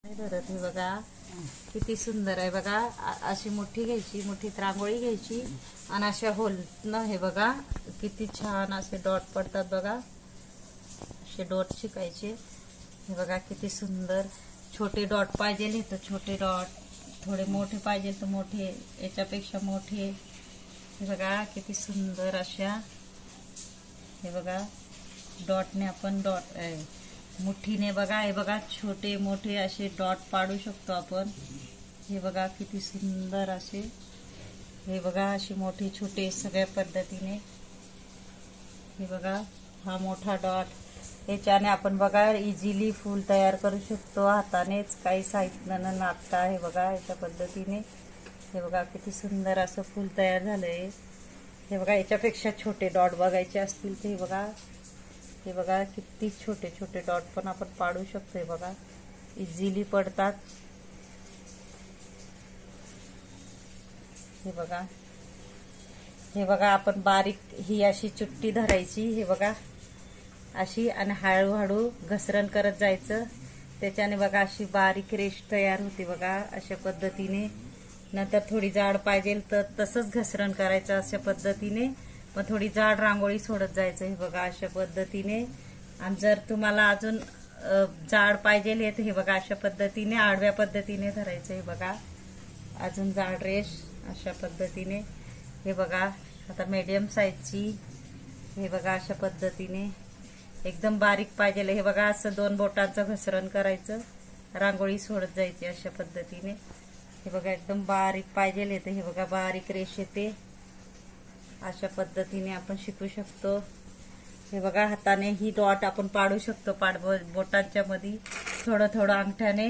धरत हे बघा किती सुंदर आहे बघा। अशी मुठी घ्यायची, मुठीत रांगोळी घ्यायची आणि अशा होलनं हे बघा किती छान असे डॉट पडतात बघा। असे डॉट शिकायचे हे बघा किती सुंदर। छोटे डॉट पाहिजे तर छोटे डॉट, थोडे मोठे पाहिजे तर मोठे, याच्यापेक्षा मोठे हे बघा किती सुंदर अशा हे बघा डॉटने आपण मुठीने बघा हे बघा छोटे मोठे असे डॉट पाडू शकतो आपण। हे बघा किती सुंदर असे हे बघा असे मोठे छोटे सगळ्या पद्धतीने हे बघा। हा मोठा डॉट याच्याने आपण बघा इझिली फूल तयार करू शकतो हातानेच, काही साहित्य न लागता। हे बघा अशा पद्धतीने हे बघा किती सुंदर असं फूल तयार झालंय। हे बघा याच्यापेक्षा छोटे डॉट बघायचे असतील तर हे बघा किती छोटे छोटे डॉट पण आपण पाडू शकतो। हे बघा इझिली पडतात। हे बघा आपण बारीक ही अशी चुट्टी धरायची हे बघा अशी, आणि हळूहळू घसरण करत जायचं, त्याच्याने बघा अशी बारीक रेष तयार होते बघा अशा पद्धतीने। नंतर थोडी जाड पाहिजे तर तसंच घसरण करायचं अशा पद्धतीने, मग थोडी जाड रांगोळी सोडत जायचं हे बघा अशा पद्धतीने। आणि जर तुम्हाला अजून जाड पाहिजे तर हे बघा अशा पद्धतीने आडव्या पद्धतीने धरायचं हे बघा अजून जाड रेष अशा पद्धतीने। हे बघा आता मीडियम साईजची हे बघा अशा पद्धतीने एकदम बारीक पाहिजे हे बघा असं 2 बोटांचं घसरण करायचं, रांगोळी सोडत जायची अशा पद्धतीने। हे बघा एकदम बारीक पाहिजे तर हे बघा बारीक रेष येते अशा पद्धतीने आपण शिकू शकतो। हे बघा हाताने ही डॉट आपण पाडू शकतो, बोटांच्या मध्ये थोडं थोडं अंगठ्याने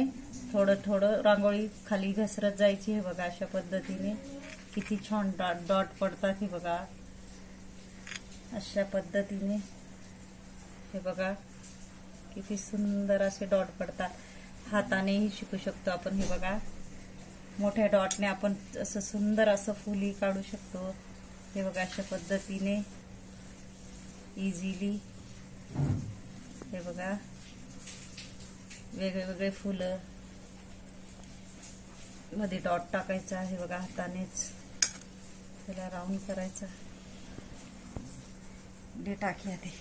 थोडं थोडं रांगोळी खाली घसरत जायची। हे बघा अशा पद्धतीने किती छान डॉट पडतात हे बघा अशा पद्धतीने। हे बघा किती सुंदर असे डॉट पडतात, हातानेही शिकू शकतो आपण। हे बघा मोठ्या डॉटने आपण असं सुंदर असं फुलही काढू शकतो हे बघा अशा पद्धतीने इझिली। हे बघा वेगळे वेगळे फुलं मध्ये डॉट टाकायचा हे बघा हातानेच, त्याला राऊंड करायचा। टाकी आधी